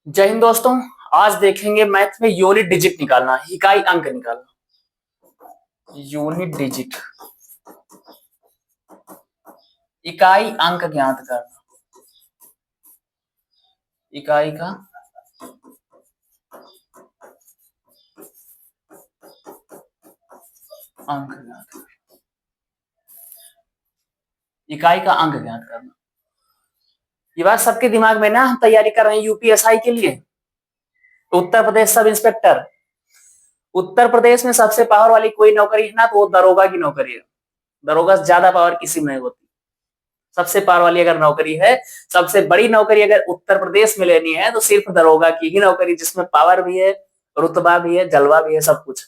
जय हिंद दोस्तों। आज देखेंगे मैथ में यूनिट डिजिट निकालना, इकाई अंक निकालना। यूनिट डिजिट, इकाई अंक ज्ञात करना। इकाई का अंक ज्ञात करना। इकाई का अंक ज्ञात करना। ये बात सबके दिमाग में ना, हम तैयारी कर रहे हैं यूपीएसआई के लिए, उत्तर प्रदेश सब इंस्पेक्टर। उत्तर प्रदेश में सबसे पावर वाली कोई नौकरी है ना, तो वो दरोगा की नौकरी है। दरोगा से ज्यादा पावर किसी में नहीं होती। सबसे पावर वाली अगर नौकरी है, सबसे बड़ी नौकरी अगर उत्तर प्रदेश में लेनी है, तो सिर्फ दरोगा की ही नौकरी, जिसमें पावर भी है, रुतबा भी है, जलवा भी है, सब कुछ।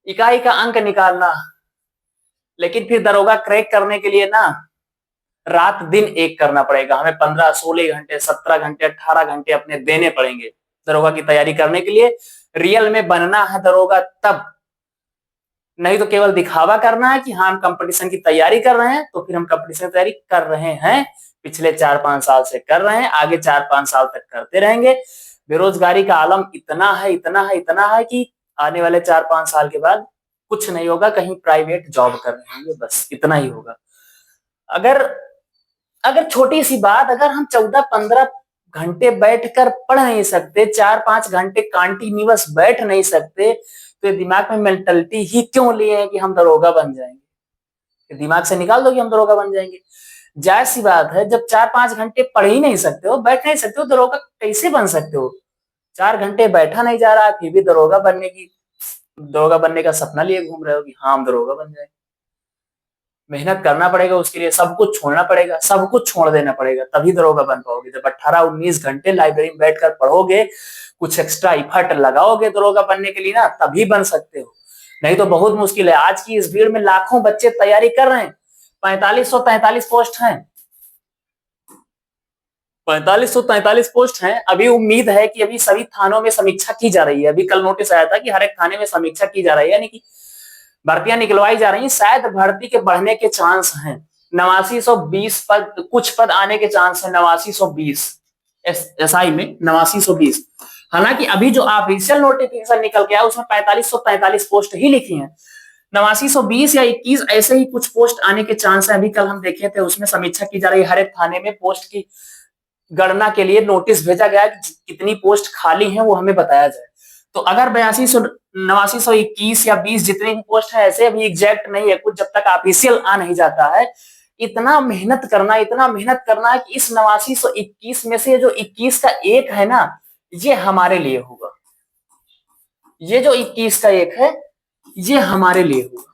इकाई का अंक निकालना, लेकिन फिर दरोगा क्रैक करने के लिए ना रात दिन एक करना पड़ेगा हमें। 15 16 घंटे, 17 घंटे, 18 घंटे अपने देने पड़ेंगे दरोगा की तैयारी करने के लिए। रियल में बनना है दरोगा तब, नहीं तो केवल दिखावा करना है कि हाँ हम कंपटीशन की तैयारी कर रहे हैं। तो फिर हम कंपटीशन की तैयारी कर रहे हैं, पिछले 4-5 साल से कर रहे हैं, आगे 4-5 साल तक करते रहेंगे। बेरोजगारी का आलम इतना है, इतना है, इतना है कि आने वाले 4-5 साल के बाद कुछ नहीं होगा, कहीं प्राइवेट जॉब कर रहे होंगे, बस इतना ही होगा। अगर अगर छोटी सी बात, अगर हम 14-15 घंटे बैठकर पढ़ नहीं सकते, 4-5 घंटे कंटिन्यूअस बैठ नहीं सकते, तो दिमाग में मेंटलिटी ही क्यों लिए है कि हम दरोगा बन जाएंगे। दिमाग से निकाल दो कि हम दरोगा बन जाएंगे। जाहिर सी बात है, जब 4-5 घंटे पढ़ ही नहीं सकते हो, बैठ नहीं सकते हो, दरोगा कैसे बन सकते हो। 4 घंटे बैठा नहीं जा रहा, फिर भी दरोगा बनने का सपना लिए घूम रहे हो कि हाँ हम दरोगा बन जाएंगे। मेहनत करना पड़ेगा उसके लिए, सब कुछ छोड़ना पड़ेगा, सब कुछ छोड़ देना पड़ेगा, तभी दरोगा बन पाओगे। जब 18-19 घंटे लाइब्रेरी में बैठकर पढ़ोगे, कुछ एक्स्ट्रा इफर्ट लगाओगे दरोगा बनने के लिए ना, तभी बन सकते हो, नहीं तो बहुत मुश्किल है। आज की इस भीड़ में लाखों बच्चे तैयारी कर रहे हैं, 4543 पोस्ट हैं, 4543 पोस्ट हैं। अभी उम्मीद है कि अभी सभी थानों में समीक्षा की जा रही है। अभी कल नोटिस आया था कि हर एक थाने में समीक्षा की जा रही है, यानी कि भर्तियां निकलवाई जा रही हैं। शायद भर्ती के बढ़ने के चांस हैं, 8920 पद, कुछ पद आने के चांस है, 8920 एसआई में 8920। हालांकि अभी जो ऑफिशियल नोटिफिकेशन निकल के आया उसमें 4543 पोस्ट ही लिखी है। 8920 या 21 ऐसे ही कुछ पोस्ट आने के चांस है। अभी कल हम देखे थे, उसमें समीक्षा की जा रही है। हर एक थाने में पोस्ट की गणना के लिए नोटिस भेजा गया कि कितनी पोस्ट खाली है वो हमें बताया जाए। तो अगर 8921 या 20 जितनी भी पोस्ट है, ऐसे अभी एग्जैक्ट नहीं है कुछ, जब तक ऑफिशियल आ नहीं जाता है। इतना मेहनत करना, इतना मेहनत करना है कि इस 8921 में से जो 21 का एक है ना, ये हमारे लिए होगा। ये जो 21 का एक है, ये हमारे लिए होगा।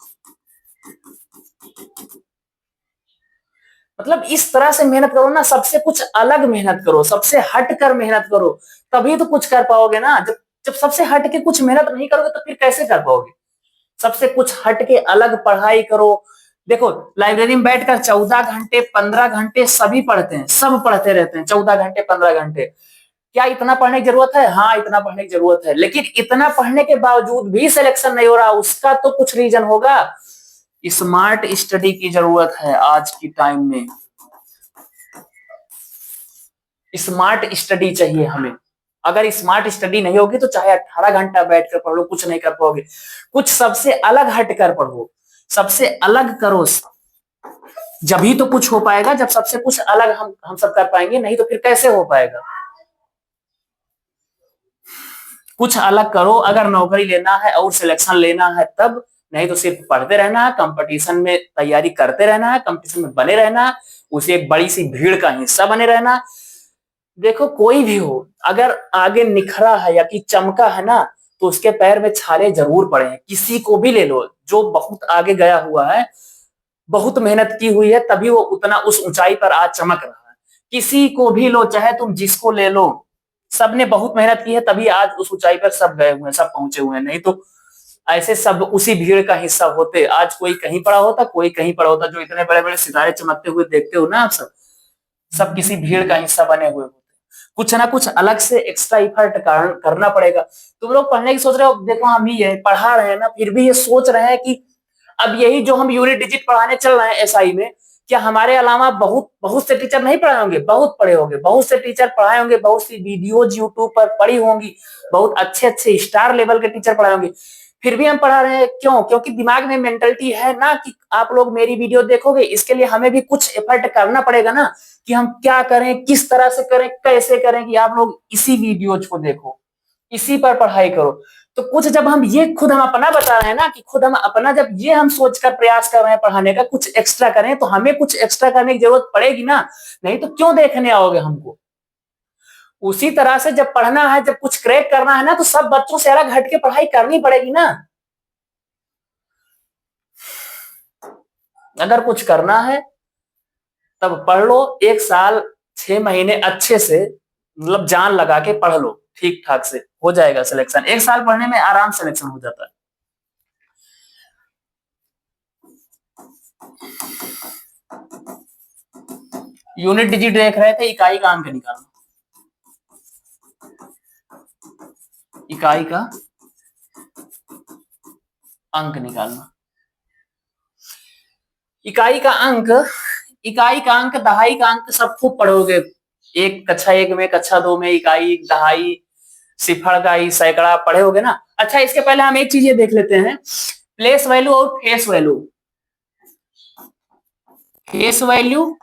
मतलब इस तरह से मेहनत करो ना, सबसे कुछ अलग मेहनत करो, सबसे हट कर मेहनत करो, तभी तो कुछ कर पाओगे ना। जब जब सबसे हट के कुछ मेहनत नहीं करोगे तो फिर कैसे कर पाओगे। सबसे कुछ हट के अलग पढ़ाई करो। देखो, लाइब्रेरी में बैठकर 14 घंटे 15 घंटे सभी पढ़ते हैं, सब पढ़ते रहते हैं 14 घंटे 15 घंटे। क्या इतना पढ़ने की जरूरत है? हाँ, इतना पढ़ने की जरूरत है, लेकिन इतना पढ़ने के बावजूद भी सिलेक्शन नहीं हो रहा, उसका तो कुछ रीजन होगा। स्मार्ट स्टडी की जरूरत है आज की टाइम में। स्मार्ट स्टडी चाहिए हमें। अगर स्मार्ट स्टडी नहीं होगी तो चाहे 18 घंटा बैठकर पढ़ लो, कुछ नहीं कर पाओगे। कुछ सबसे अलग हटकर पढ़ो, सबसे अलग करो, जब ही तो कुछ हो पाएगा। जब सबसे कुछ अलग हम सब कर पाएंगे, नहीं तो फिर कैसे हो पाएगा। कुछ अलग करो अगर नौकरी लेना है और सिलेक्शन लेना है तब, नहीं तो सिर्फ पढ़ते रहना है, कंपटीशन में तैयारी करते रहना है, कंपटीशन में बने रहना है, उसे एक बड़ी सी भीड़ का हिस्सा बने रहना। देखो, कोई भी हो, अगर आगे निखरा है या कि चमका है ना, तो उसके पैर में छाले जरूर पड़े हैं। किसी को भी ले लो जो बहुत आगे गया हुआ है, बहुत मेहनत की हुई है, तभी वो उतना उस ऊंचाई पर आज चमक रहा है। किसी को भी लो, चाहे तुम जिसको ले लो, सबने बहुत मेहनत की है, तभी आज उस ऊंचाई पर सब गए हुए हैं, सब पहुंचे हुए हैं। नहीं तो ऐसे सब उसी भीड़ का हिस्सा होते, आज कोई कहीं पड़ा होता, कोई कहीं पड़ा होता। जो इतने बड़े बड़े सितारे चमकते हुए देखते हो ना आप सब, सब किसी भीड़ का हिस्सा बने हुए होते। कुछ ना कुछ अलग से एक्स्ट्रा इफर्ट करना पड़ेगा। तुम लोग पढ़ने की सोच रहे हो, देखो हम ही ये पढ़ा रहे हैं ना, फिर भी ये सोच रहे हैं कि अब यही जो हम यूनिट डिजिट पढ़ाने चल रहे हैं एसआई में, क्या हमारे अलावा बहुत बहुत से टीचर नहीं पढ़ाए होंगे? बहुत पढ़े होंगे, बहुत से टीचर पढ़ाए होंगे, बहुत सी वीडियोज यूट्यूब पर पढ़ी होंगी, बहुत अच्छे अच्छे स्टार लेवल के टीचर पढ़ाए होंगे, फिर भी हम पढ़ा रहे हैं। क्यों? क्योंकि दिमाग में मेंटलिटी है ना कि आप लोग मेरी वीडियो देखोगे, इसके लिए हमें भी कुछ एफर्ट करना पड़ेगा ना, कि हम क्या करें, किस तरह से करें, कैसे करें कि आप लोग इसी वीडियोज को देखो, इसी पर पढ़ाई करो। तो कुछ जब हम ये खुद हम अपना बता रहे हैं ना, कि खुद हम अपना जब ये हम सोचकर प्रयास कर रहे हैं पढ़ाने का, कुछ एक्स्ट्रा करें, तो हमें कुछ एक्स्ट्रा करने की जरूरत पड़ेगी ना, नहीं तो क्यों देखने आओगे हमको? उसी तरह से जब पढ़ना है, जब कुछ क्रैक करना है ना, तो सब बच्चों से अलग हट के पढ़ाई करनी पड़ेगी ना। अगर कुछ करना है तब पढ़ लो, 1 साल 6 महीने अच्छे से, मतलब जान लगा के पढ़ लो, ठीक ठाक से हो जाएगा सिलेक्शन। 1 साल पढ़ने में आराम सिलेक्शन हो जाता है। यूनिट डिजिट देख रहे थे, इकाई का अंक निकालना। इकाई का अंक निकालना। इकाई का अंक, इकाई का अंक, दहाई का अंक सब खूब पढ़ोगे। एक कक्षा 1 में, कक्षा 2 में इकाई, दहाई, सिफर का सैकड़ा पढ़े होगे ना। अच्छा, इसके पहले हम एक चीज ये देख लेते हैं, प्लेस वैल्यू और face value. Face value,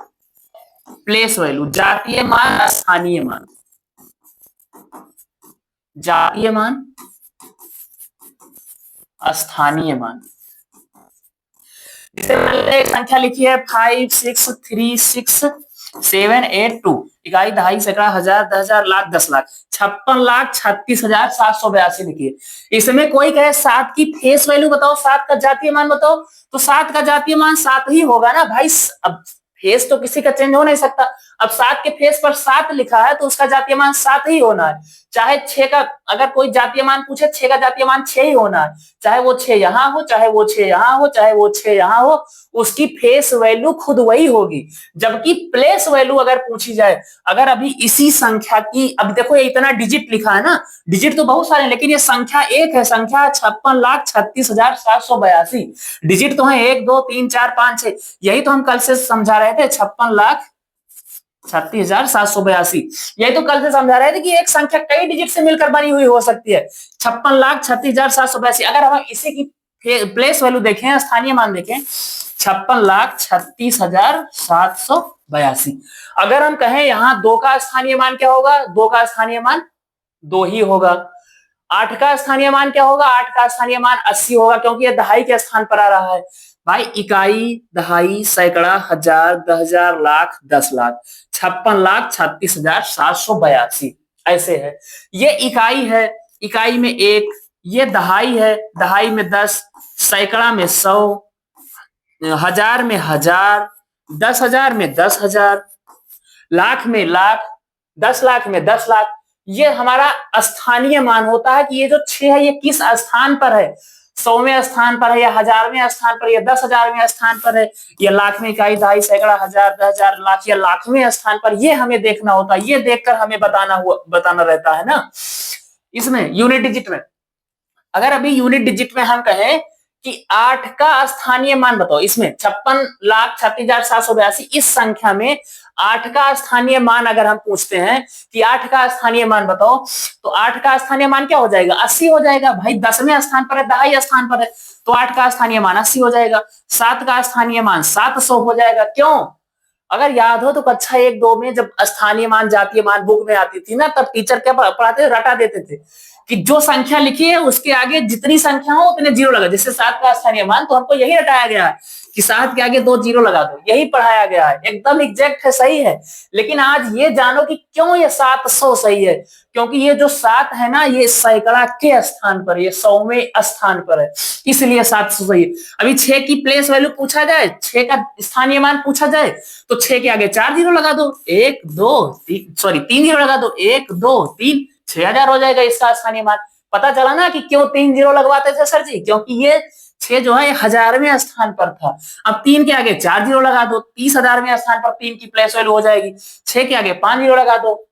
place value, जातीय मान, स्थानीय मान। जातीय मान, स्थानीय मान। जैसे मान लीजिए एक संख्या लिखी है 5636782, इकाई, दहाई, सैकड़ा, हजार, 10,000, लाख, 10 लाख, 56,36,782 लिखी है। इसमें कोई कहे 7 की फेस वैल्यू बताओ, 7 का जातीय मान बताओ, तो 7 का जातीय मान 7 ही होगा ना भाई। अब फेस तो किसी का चेंज हो नहीं सकता। अब 7 के फेस पर 7 लिखा है तो उसका जातीय मान 7 ही होना है। चाहे 6 का, अगर कोई जातीय मान पूछे, 6 का जातीय मान 6 ही होना है। चाहे वो 6 यहाँ हो, चाहे वो 6 यहाँ हो, चाहे वो 6 यहाँ हो, उसकी फेस वैल्यू खुद वही होगी। जबकि प्लेस वैल्यू अगर पूछी जाए, अगर अभी इसी संख्या की, अब देखो ये इतना डिजिट लिखा है ना, डिजिट तो बहुत सारे हैं, लेकिन ये संख्या एक है, संख्या 56,36,782। डिजिट तो है 1 2 3 4 5 6, यही तो हम कल से समझा रहे थे, 56,36,782। यही तो कल से समझा रहे थे कि एक संख्या कई डिजिट से मिलकर बनी हुई हो सकती है। 56,36,782। अगर हम इसी की प्लेस वैल्यू देखें, स्थानीय मान देखें, 56,36,782। अगर हम कहें यहाँ 2 का स्थानीय मान क्या होगा, 2 का स्थानीय मान 2 ही होगा। 8 का स्थानीय मान क्या होगा, 8 का स्थानीय मान 80 होगा, क्योंकि यह दहाई के स्थान पर आ रहा है। भाई इकाई, दहाई, सैकड़ा, हजार, 10,000, लाख, 10 लाख, 56,36,782 ऐसे है। ये इकाई है, इकाई में 1, ये दहाई है, दहाई में 10, सैकड़ा में 100, हजार में 1000, 10,000 में 10,000, लाख में लाख, 10 लाख में 10 लाख। ये हमारा स्थानीय मान होता है कि ये जो 6 है ये किस स्थान पर है, 100वें स्थान पर है, या 1000वें स्थान पर, या 10,000वें स्थान पर है, या लाख में, इकाई, दहाई, सैकड़ा, हजार, 10,000, लाख, या लाखवें स्थान पर। ये हमें देखना होता है, ये देखकर हमें बताना रहता है ना। इसमें यूनिट डिजिट में, अगर अभी यूनिट डिजिट में हम कहें कि 8 का स्थानीय मान बताओ, इसमें 56,36,782, इस संख्या में 8 का स्थानीय मान अगर हम पूछते हैं कि 8 का स्थानीय मान बताओ, तो 8 का स्थानीय मान क्या हो जाएगा, 80 हो जाएगा। भाई 10वें स्थान पर है, दहाई स्थान पर है, तो 8 का स्थानीय मान 80 हो जाएगा। 7 का स्थानीय मान 700 हो जाएगा। क्यों? अगर याद हो तो कक्षा 1 2 में जब स्थानीय मान, जातीय मान बुक में आती थी ना, तब टीचर क्या पढ़ाते थे, रटा देते थे कि जो संख्या लिखी है उसके आगे जितनी संख्या हो उतने जीरो लगा। जैसे 7 का स्थानीय मान, तो हमको यही रटाया गया है कि 7 के आगे 2 जीरो लगा दो, यही पढ़ाया गया है, एकदम एग्जैक्ट है, सही है। लेकिन आज ये जानो कि क्यों ये 700 सही है, क्योंकि ये जो 7 है ना, ये सैकड़ा के स्थान पर, ये 100वें स्थान पर है, इसलिए 700 सही है। अभी 6 की प्लेस वैल्यू पूछा जाए, 6 का स्थानीय मान पूछा जाए, तो 6 के आगे 4 जीरो लगा दो, 1 2 3, सॉरी 3 जीरो लगा दो, 1 2 3, 6,000 हो जाएगा इसका स्थानीय मान। पता चला ना कि क्यों 3 जीरो लगवाते थे सर जी, क्योंकि ये 6 जो है 1000वें स्थान पर था। अब 3 के आगे 4 जीरो लगा दो, 30,000वें स्थान पर 3 की प्लेस वैल्यू हो जाएगी। 6 के आगे 5 जीरो लगा दो,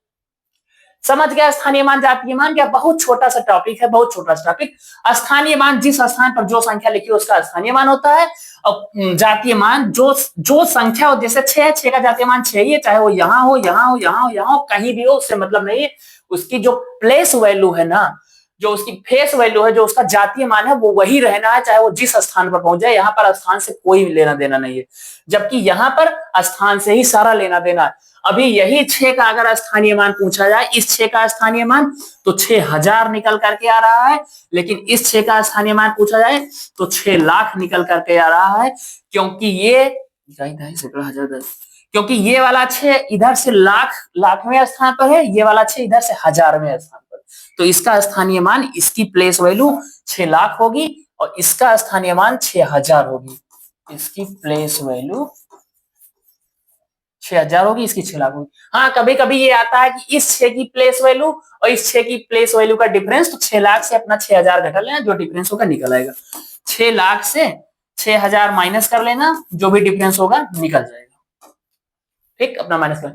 समझ गया स्थानीय मान जातीय मान? क्या बहुत छोटा सा टॉपिक है, बहुत छोटा सा टॉपिक। स्थानीय मान जिस स्थान पर जो संख्या लिखी है उसका स्थानीय मान होता है, और जातीय मान जो जो संख्या हो, जैसे 6 का जातीय मान 6 ही है, चाहे वो यहाँ हो, यहाँ हो, यहाँ हो, यहाँ हो, कहीं भी हो, उससे मतलब नहीं है। उसकी जो प्लेस वैल्यू है ना, जो उसकी फेस वैल्यू है, जो उसका जातीय मान है, वो वही रहना है, चाहे वो जिस स्थान पर पहुंच जाए। यहाँ पर स्थान से कोई लेना देना नहीं है, जबकि यहाँ पर स्थान से ही सारा लेना देना है। अभी यही 6 का अगर स्थानीय मान पूछा जाए, इस 6 का स्थानीय मान, तो 6000 निकल करके आ रहा है, लेकिन इस 6 का स्थानीय मान पूछा जाए तो 6 लाख निकल करके आ रहा है, क्योंकि ये क्योंकि ये वाला 6 इधर से लाखवें स्थान पर है, ये वाला 6 इधर से हजारवें स्थान पर, तो इसका स्थानीय मान, इसकी प्लेस वैल्यू 6 लाख होगी और इसका स्थानीय मान 6000 होगी। इसकी प्लेस वैल्यू 6000 होगी, इसकी 6 लाख होगी। हाँ, कभी कभी ये आता है कि इस 6 की प्लेस वैल्यू और इस 6 की प्लेस वैल्यू का डिफरेंस, तो 6 लाख से अपना 6000 घटा लेना, जो डिफरेंस होगा निकल आएगा। 6 लाख से 6000 माइनस कर लेना, जो भी डिफरेंस होगा निकल जाएगा। ठीक, अपना माइनस कर।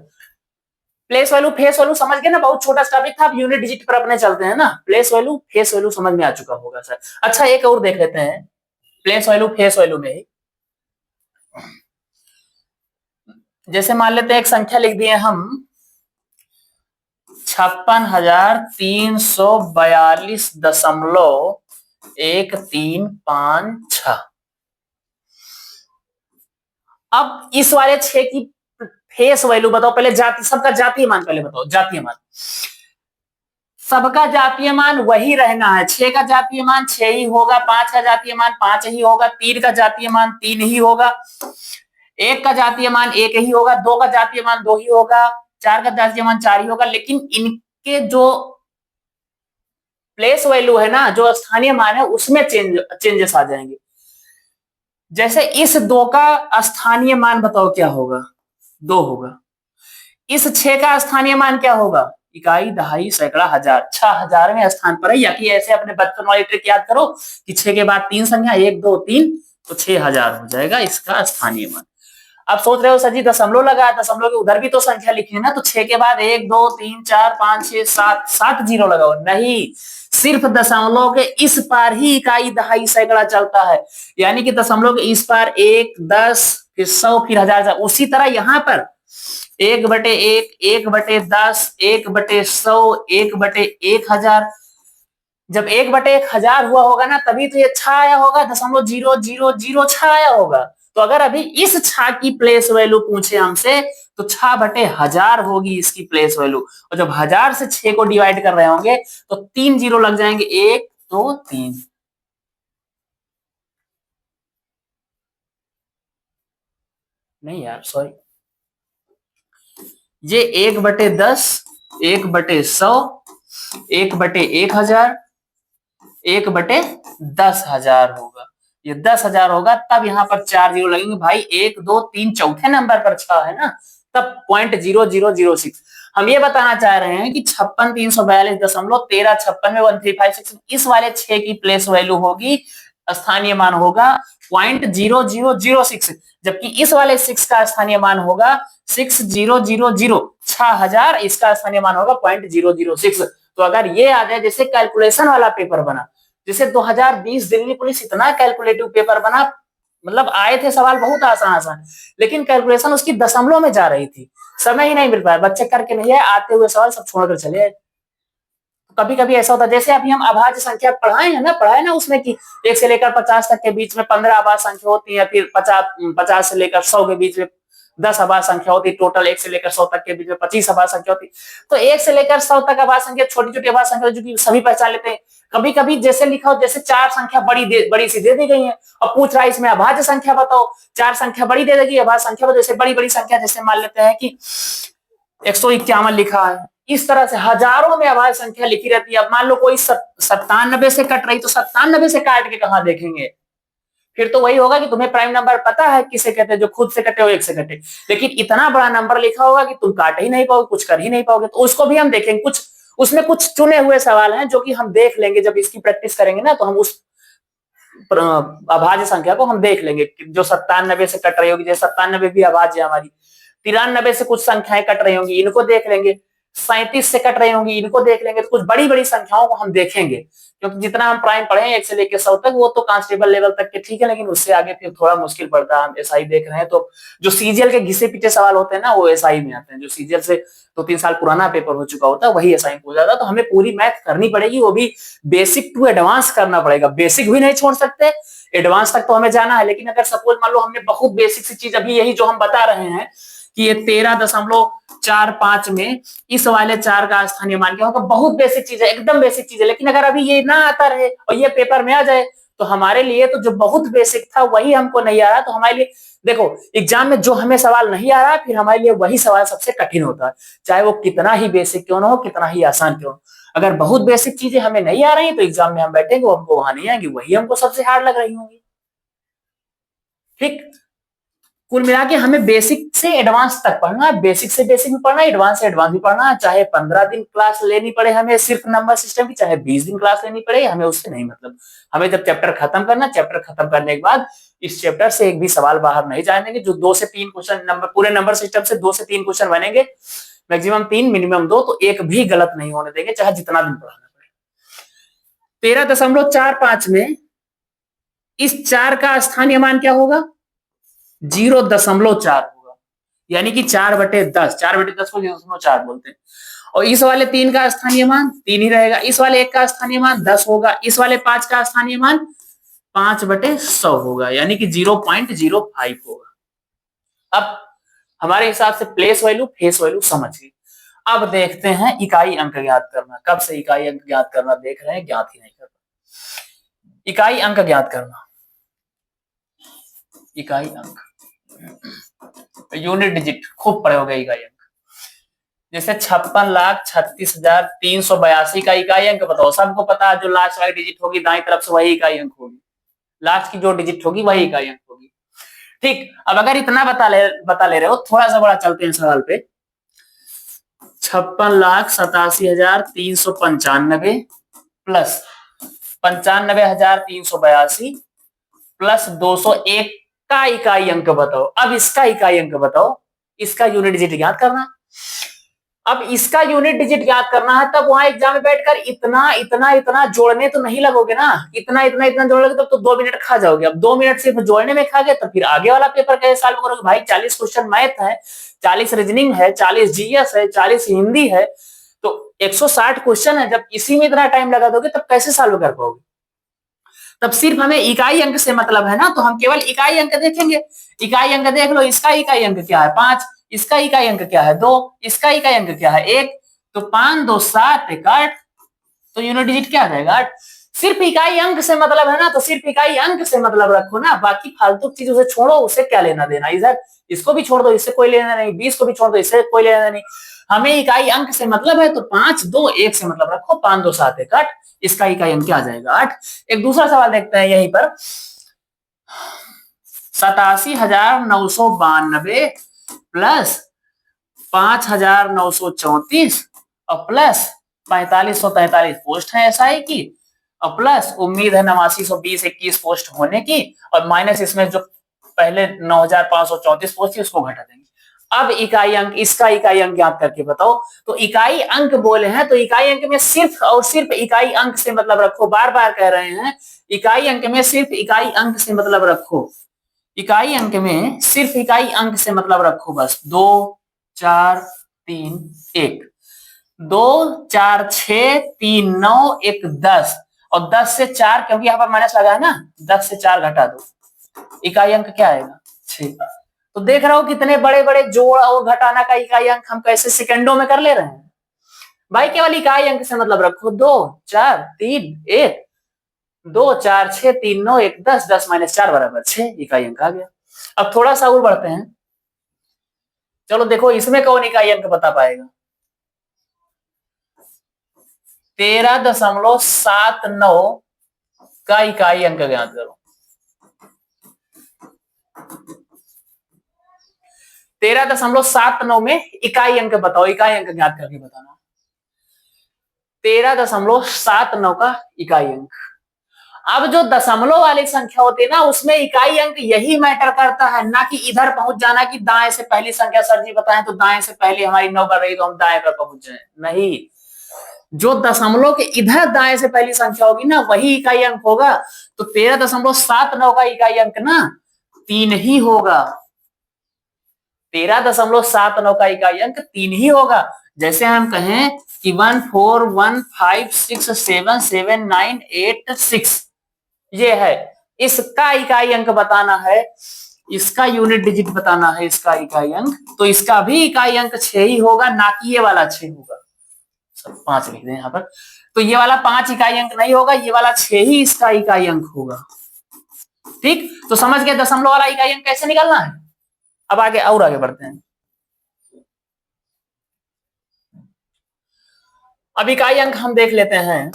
प्लेस वैल्यू फेस वैल्यू समझ गए ना, बहुत छोटा टॉपिक था। अब यूनिट डिजिट पर अपने चलते हैं ना। प्लेस वैल्यू फेस वैल्यू समझ में आ चुका होगा सर। अच्छा, एक और देख लेते हैं प्लेस वैल्यू फेस वैल्यू में ही। जैसे मान लेते हैं एक संख्या लिख दिए हम 56,342.1356। अब इस वाले 6 की फेस वैल्यू बताओ पहले, सबका जातीय मान पहले बताओ। जातीय मान, सबका जातीय मान वही रहना है। 6 का जातीय मान 6 ही होगा, 5 का जातीय मान 5 ही होगा, 3 का जातीय मान 3 ही होगा, 1 का जातीय मान 1 ही होगा, 2 का जातीय मान 2 ही होगा, 4 का जातीय मान 4 ही होगा। लेकिन इनके जो प्लेस वैल्यू है ना, जो स्थानीय मान है, उसमें चेंजेस आ जाएंगे। जैसे इस 2 का स्थानीय मान बताओ क्या होगा? 2 होगा। इस 6 का स्थानीय मान क्या होगा? इकाई, दहाई, सैकड़ा, हजार। 6000वें स्थान पर है। या कि ऐसे अपने बचपन वाली ट्रिक याद करो कि 6 के बाद 3 संख्या, 1 2 3, तो 6000 हो जाएगा इसका स्थानीय मान। अब सोच रहे हो सर जी दशमलव लगा, दशमलव के उधर भी तो संख्या लिखी है ना, तो 6 के बाद 1 2 3 4 5 6 7 7 जीरो लगाओ। नहीं, सिर्फ दशमलव के इस पार ही इकाई, दहाई, सैकड़ा चलता है। यानी कि दशमलव के इस पार 1 10 फिर 100 फिर 1000। उसी तरह यहाँ पर 1/1 1/10 1/100 1/1000। जब 1/1000 हुआ होगा ना, तभी तो ये छा आया होगा, 0.000 छा आया होगा। तो अगर अभी इस छा की प्लेस वैल्यू पूछे हमसे, तो 6/1000 होगी इसकी प्लेस वैल्यू। और जब 1000 से 6 को डिवाइड कर रहे होंगे तो 3 जीरो लग जाएंगे, 1 2 3। नहीं यार, सॉरी, ये 1/10 1/100 1/1000 1/10,000 होगा। ये 10,000 होगा, तब यहाँ पर 4 जीरो लगेंगे भाई। 1 2 3 चौथे नंबर पर 6 है ना, तब 0.0006। हम ये बताना चाह रहे हैं कि 56,342.1356 इस वाले 6 की प्लेस वैल्यू होगी, स्थानीय मान होगा 0.0006, जबकि इस वाले 6 का स्थानीय मान होगा 6000। 6000 इसका स्थानीय मान होगा 0.006। तो अगर ये आ जाए, जैसे कैलकुलेशन वाला पेपर बना, जैसे 2020 दिल्ली पुलिस इतना कैलकुलेटिव पेपर बना, मतलब आए थे सवाल बहुत आसान आसान, लेकिन कैलकुलेशन उसकी दशमलव में जा रही थी, समय ही नहीं मिल पाया, बच्चे करके नहीं आए, आते हुए सवाल सब छोड़कर चले आए। कभी कभी ऐसा होता है, जैसे अभी हम अभाज्य संख्या पढ़ाए ना उसमें कि 1 से लेकर 50 तक के बीच में 15 अभाज्य संख्या होती है, फिर 50 से लेकर 100 के बीच में 10 अभाज्य संख्या होती है, टोटल 1 से लेकर 100 तक के बीच में 25 अभाज्य संख्या होती है। तो 1 से लेकर 100 तक अभाज्य संख्या, छोटी छोटी अभाज्य संख्या जो कि सभी पहचान लेते हैं। कभी कभी जैसे लिखा हो, जैसे 4 संख्या बड़ी सी दे दी गई है और पूछ रहा है इसमें अभाज्य संख्या बताओ, 4 संख्या बड़ी दे देगी, अभाज्य संख्या बताओ। जैसे बड़ी बड़ी संख्या, जैसे मान लेते हैं कि 151 लिखा है, इस तरह से हजारों में अभाज्य संख्या लिखी रहती है। अब मान लो कोई 97 से कट रही, तो 97 से काट के कहां देखेंगे? फिर तो वही होगा कि तुम्हें प्राइम नंबर पता है किसे कहते हैं, जो खुद से कटे हो 1 से कटे। लेकिन इतना बड़ा नंबर लिखा होगा कि तुम काट ही नहीं पाओगे, कुछ कर ही नहीं पाओगे, तो उसको भी हम देखेंगे। कुछ उसमें कुछ चुने हुए सवाल हैं जो कि हम देख लेंगे, जब इसकी प्रैक्टिस करेंगे ना, तो हम उस अभाज्य संख्या को हम देख लेंगे जो 97 से कट रही होगी। जैसे 97 भी अभाज्य है हमारी, 93 से कुछ संख्याएं कट रही होंगी, इनको देख लेंगे। 37 से कट रही होंगी, इनको देख लेंगे तो कुछ बड़ी बड़ी संख्याओं को हम देखेंगे, क्योंकि जितना हम प्राइम पढ़े हैं 1 से लेकर 100 तक वो तो कांस्टेबल लेवल तक के ठीक है, लेकिन उससे आगे फिर थोड़ा मुश्किल पड़ता है। हम एसआई देख रहे हैं तो जो सीजीएल के घिसे पीछे सवाल होते हैं ना वो एसआई में आते हैं, जो सीजीएल से 2-3 साल पुराना पेपर हो चुका होता है वही एसआई में हो जाता है। तो हमें पूरी मैथ करनी पड़ेगी, वो भी बेसिक टू एडवांस करना पड़ेगा, बेसिक भी नहीं छोड़ सकते, एडवांस तक तो हमें जाना है। लेकिन अगर सपोज मान लो हमने बहुत बेसिक सी चीज अभी यही जो हम बता रहे हैं कि ये 13.45 में इस वाले 4 का स्थानीय मान क्या होगा, बहुत बेसिक चीज है, एकदम बेसिक चीज है। लेकिन अगर अभी ये ना आता रहे और ये पेपर में आ जाए तो हमारे लिए तो जो बहुत बेसिक था वही हमको नहीं आ रहा, तो हमारे लिए देखो एग्जाम में जो हमें सवाल नहीं आ रहा फिर हमारे लिए वही सवाल सबसे कठिन होता है, चाहे वो कितना ही बेसिक क्यों ना हो, कितना ही आसान क्यों। अगर बहुत बेसिक चीजें हमें नहीं आ रही तो एग्जाम में हम बैठेंगे वो हमको वहां नहीं आएंगी, वही हमको सबसे हार्ड लग रही होंगी। ठीक, कुल मिला के हमें बेसिक से एडवांस तक पढ़ना है, बेसिक से बेसिक भी पढ़ना है, एडवांस से एडवांस भी पढ़ना है। चाहे 15 दिन क्लास लेनी पड़े हमें सिर्फ नंबर सिस्टम की, चाहे 20 दिन क्लास लेनी पड़े, हमें उससे नहीं मतलब। हमें जब चैप्टर खत्म करना, चैप्टर खत्म करने के बाद इस चैप्टर से एक भी सवाल बाहर नहीं जाने देंगे। जो 2 से 3 क्वेश्चन नंबर पूरे नंबर सिस्टम से 2 से 3 क्वेश्चन बनेंगे, मैक्सिमम 3 मिनिमम 2, तो एक भी गलत नहीं होने देंगे चाहे जितना दिन पढ़ाना पड़े। 13.45 में इस 4 का स्थानीय मान क्या होगा, 0.4 होगा, यानी कि 4/10, 4/10 को 0.4 बोलते हैं। और इस वाले 3 का स्थानीय मान 3 ही रहेगा, इस वाले 1 का स्थानीय मान 10 होगा, इस वाले 5 का स्थानीय मान 5/100 होगा, यानी कि 0.05 होगा। अब हमारे हिसाब से प्लेस वैल्यू फेस वैल्यू समझ गए। अब देखते हैं इकाई अंक ज्ञात करना। कब से इकाई अंक ज्ञात करना देख रहे हैं, ज्ञात ही नहीं करना। इकाई अंक ज्ञात करना, इकाई अंक, यूनिट डिजिट खूब पढ़े हो गए इकाई अंक। जैसे 56,36,382 का इकाई अंक बताओ, सबको पता है जो लास्ट वाली डिजिट होगी दाईं तरफ से वही इकाई अंक होगी, लास्ट की जो डिजिट होगी वही इकाई अंक होगी। ठीक, अब अगर इतना बता ले रहे हो, थोड़ा सा बड़ा चलते हैं सवाल पे। 56,87,395 प्लस 95,382 प्लस 201 का इकाई अंक बताओ। अब इसका इकाई अंक बताओ, इसका यूनिट डिजिट ज्ञात करना। अब इसका यूनिट डिजिट ज्ञात करना है, तब वहां एग्जाम में बैठकर इतना इतना इतना जोड़ने तो नहीं लगोगे ना, इतना इतना इतना जोड़ोगे तब तो 2 मिनट खा जाओगे। अब 2 मिनट सिर्फ जोड़ने में खा गए तो फिर आगे वाला पेपर कैसे सॉल्व करोगे भाई? 40 क्वेश्चन मैथ है, 40 रीजनिंग है, 40 जीएस है, 40 हिंदी है, तो 160 क्वेश्चन है। जब इसी में इतना टाइम लगा दोगे तब कैसे सॉल्व कर पाओगे? तब सिर्फ हमें इकाई अंक से मतलब है ना, तो हम केवल इकाई अंक देखेंगे। इकाई अंक देख लो, इसका इकाई अंक क्या है 5, इसका इकाई अंक क्या है 2, इसका इकाई अंक क्या है 1, तो 5 2 7 1 8, तो यूनिट डिजिट क्या आ जाएगा 8। सिर्फ इकाई अंक से मतलब है ना, तो सिर्फ इकाई अंक से मतलब रखो ना, बाकी फालतू चीजों से छोड़ो, उससे क्या लेना देना। इधर इसको भी छोड़ दो, इससे कोई लेना नहीं, 20 को भी छोड़ दो, इससे कोई लेना नहीं। हमें इकाई अंक से मतलब है तो 5 2 1 से मतलब रखो, 5 2 7 1 8, इसका इकाई अंक क्या आ जाएगा 8। एक दूसरा सवाल देखते हैं यहीं पर, 87,992 प्लस 5,934 और प्लस 4,543 पोस्ट है एसआई की, और प्लस उम्मीद है 89,120 21 पोस्ट होने की, और माइनस इसमें जो पहले 9,534 पोस्ट थी उसको घटा देंगे। अब इकाई अंक, इसका इकाई अंक ज्ञात करके बताओ। तो इकाई अंक बोले हैं तो इकाई अंक में सिर्फ और सिर्फ इकाई अंक से मतलब रखो, बार बार कह रहे हैं इकाई अंक में सिर्फ इकाई अंक से मतलब रखो, इकाई अंक में सिर्फ इकाई अंक से मतलब रखो बस। 2 4 3 1, 2 4 6 3 9 1 10, और 10 से 4 क्योंकि यहाँ पर माइनस लगा है ना, 10 से 4 घटा दो, इकाई अंक क्या आएगा 6। तो देख रहा हो कितने बड़े बड़े जोड़ और घटाना का इकाई अंक हम कैसे सेकंडों में कर ले रहे हैं भाई। केवल इकाई अंक से मतलब रखो, 2 4 3 1, 2 4 6 3 9 1 10, 10 - 4 बराबर 6, इकाई अंक आ गया। अब थोड़ा सा और बढ़ते हैं, चलो देखो इसमें कौन इकाई अंक बता पाएगा। 13.79 का इकाई अंक ज्ञात करो। 13.79 में इकाई अंक बताओ, इकाई अंक ज्ञात करके बताना। 13.79 का इकाई अंक। अब जो दशमलव वाली संख्या होती है ना, उसमें इकाई अंक यही मैटर करता है, ना कि इधर पहुंच जाना कि दाएं से पहली संख्या सर जी बताएं तो दाएं से पहले हमारी 9 कर रही तो हम दाएं पर पहुंच जाए। नहीं, जो दशमलव के इधर दाएं से पहली संख्या होगी ना, वही इकाई अंक होगा। तो 13.79 का इकाई अंक ना 3 ही होगा। 13.79 का इकाई अंक 3 ही होगा। जैसे हम कहें कि 14156779886 ये है, इसका इकाई अंक बताना है, इसका यूनिट डिजिट बताना है, इसका इकाई अंक, तो इसका भी इकाई अंक 6 ही होगा, ना कि ये वाला 6 होगा। सब 5 लिख दें यहां पर, तो ये वाला 5 इकाई अंक नहीं होगा, ये वाला 6 ही इसका इकाई अंक होगा। ठीक, तो समझ गए दशमलव वाला इकाई अंक कैसे निकालना है। अब आगे और आगे बढ़ते हैं। अब इकाई अंक हम देख लेते हैं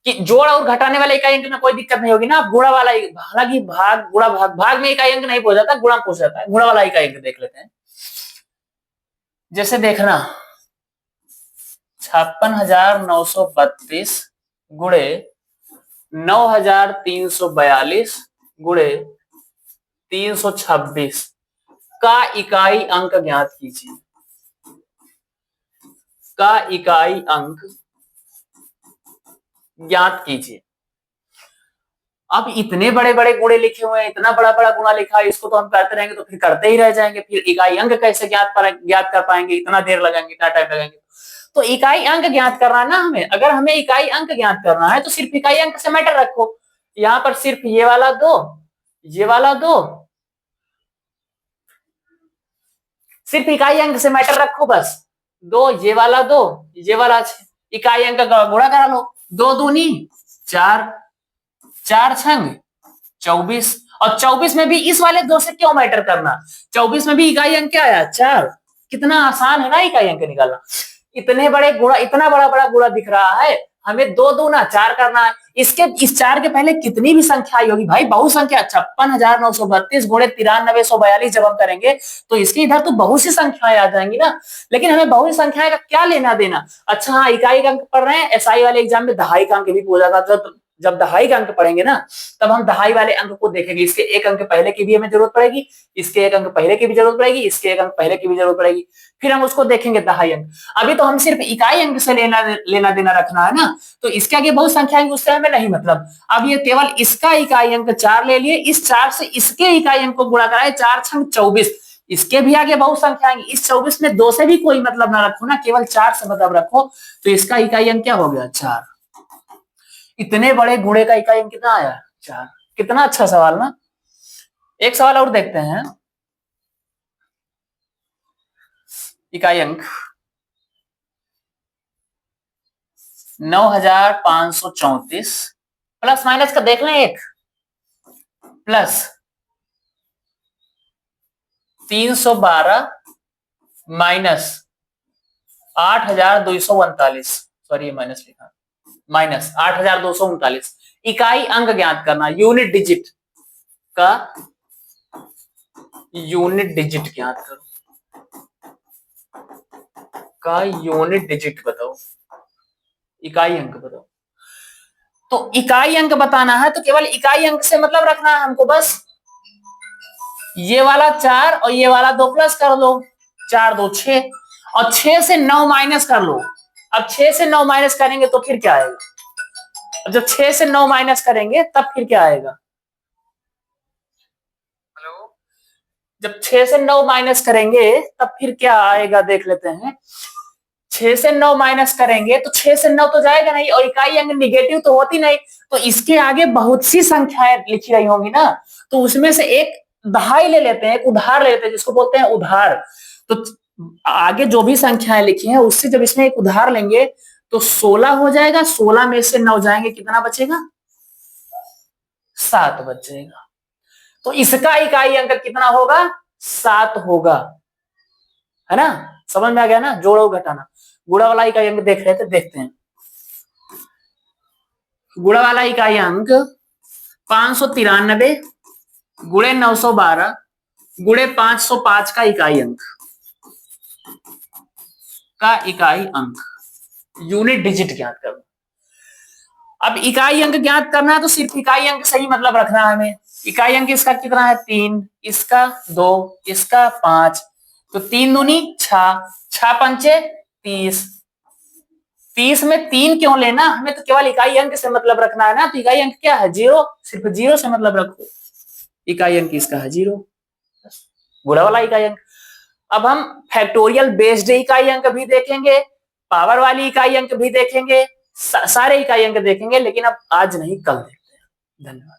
कि जोड़ और घटाने वाले इकाई अंक में कोई दिक्कत नहीं होगी ना। गुणा वाला, हालांकि भाग गुणा भाग में इकाई अंक नहीं पूछ जाता, गुणा पूछ जाता है। गुणा वाला इकाई अंक देख लेते हैं। जैसे देखना 56,932 गुणे 9,342 गुणे 326 का इकाई अंक ज्ञात कीजिए। का इकाई अंक ज्ञात कीजिए। अब इतने बड़े बड़े गुणे लिखे हुए हैं, इतना बड़ा बड़ा गुणा लिखा है, इसको तो हम करते रहेंगे तो फिर करते ही रह जाएंगे, फिर इकाई अंक कैसे ज्ञात कर पाएंगे, इतना देर लगाएंगे, इतना टाइम लगाएंगे। तो इकाई अंक ज्ञात करना है ना हमें, अगर हमें इकाई अंक ज्ञात करना है तो सिर्फ इकाई अंक से मैटर रखो। यहां पर सिर्फ ये वाला 2, ये वाला 2, सिर्फ इकाई अंक से मैटर रखो बस। 2, ये वाला 2, ये वाला 6, इकाई अंक का गुणा करा लो। 2 दूनी 4, 4 छंग 24, और 24 में भी इस वाले 2 से क्यों मैटर करना, 24 में भी इकाई अंक क्या आया 4। कितना आसान है ना इकाई अंक निकालना। इतने बड़े गुणा, इतना बड़ा बड़ा गुणा दिख रहा है, हमें 2 दूना 4 करना है। इसके इस 4 के पहले कितनी भी संख्या आई होगी भाई, बहुत संख्या 56,932 गुणे 93,142 जब हम करेंगे तो इसके इधर तो बहुत सी संख्याएं आ जाएंगी ना। लेकिन हमें बहुत सी संख्याएं का क्या लेना देना। अच्छा हाँ, इकाई अंक पढ़ रहे हैं, एसआई वाले एग्जाम में दहाई का अंक भी पूछा था। जब दहाई का अंक पढ़ेंगे ना, तब हम दहाई वाले अंक को देखेंगे। इसके एक अंक पहले की भी हमें जरूरत पड़ेगी, इसके एक अंक पहले की भी जरूरत पड़ेगी, इसके एक अंक पहले की भी जरूरत पड़ेगी, फिर हम उसको देखेंगे दहाई अंक। अभी तो हम सिर्फ इकाई अंक से लेना देना रखना है ना, तो इसके आगे बहुत संख्या उससे हमें नहीं मतलब। अब ये केवल इसका इकाई अंक 4 ले लिए, इस 4 से इसके इकाई अंक को गुणा कराए, 4 छंग 24। इसके भी आगे बहुत संख्या आएंगी, इस 24 में 2 से भी कोई मतलब ना रखो ना, केवल 4 से मतलब रखो, तो इसका इकाई अंक क्या हो गया 4। इतने बड़े गुणे का इकाई अंक कितना आया 4। कितना अच्छा सवाल ना। एक सवाल और देखते हैं। इकाई अंक 9,534 प्लस माइनस का देख लें एक, प्लस 312 माइनस 8,239, सॉरी माइनस लिखा, माइनस 8,239। इकाई अंक ज्ञात करना, यूनिट डिजिट का यूनिट डिजिट ज्ञात करो, का यूनिट डिजिट बताओ, इकाई अंक बताओ। तो इकाई अंक बताना है तो केवल इकाई अंक से मतलब रखना है हमको बस। ये वाला 4 और ये वाला 2 प्लस कर लो, 4 2 6, और 6 से 9 माइनस कर लो। अब 6 से 9 माइनस करेंगे तो फिर क्या आएगा, जब 6 से 9 माइनस करेंगे तब फिर क्या आएगा, हेलो, जब 6 से 9 माइनस करेंगे तब फिर क्या आएगा देख लेते हैं। 6 से 9 माइनस करेंगे तो 6 से 9 तो जाएगा नहीं, और इकाई अंक निगेटिव तो होती नहीं, तो इसके आगे बहुत सी संख्याएं लिखी रही होंगी ना, तो उसमें से एक दहाई ले लेते हैं, एक उधार ले लेते हैं, जिसको बोलते हैं उधार। तो आगे जो भी संख्याएं लिखी हैं उससे जब इसमें एक उधार लेंगे तो 16 हो जाएगा, 16 में से 9 जाएंगे, कितना बचेगा 7 बचेगा। तो इसका इकाई अंक कितना होगा 7 होगा, है ना। समझ में आ गया ना, जोड़ और घटाना। गुणा वाला इकाई अंक देख रहे थे, देखते हैं। गुणा वाला इकाई अंक 593 गुणे 912 गुणे 505 का इकाई अंक, का इकाई अंक यूनिट डिजिट ज्ञात करो। अब इकाई अंक ज्ञात करना है तो सिर्फ इकाई अंक सही मतलब रखना है हमें। इकाई अंक इसका कितना है 3, इसका 2, इसका 5, तो 3 दूनी 6, 6 पंचे 30। 30 में 3 क्यों लेना, हमें तो केवल इकाई अंक से मतलब रखना है ना। तो इकाई अंक क्या है 0, सिर्फ 0 से मतलब रखो। इकाई अंक इसका है 0, बुरा वाला इकाई अंक। अब हम फैक्टोरियल बेस्ड इकाई अंक भी देखेंगे, पावर वाली इकाई अंक भी देखेंगे, सारे इकाई अंक देखेंगे, लेकिन अब आज नहीं कल देखते हैं। धन्यवाद।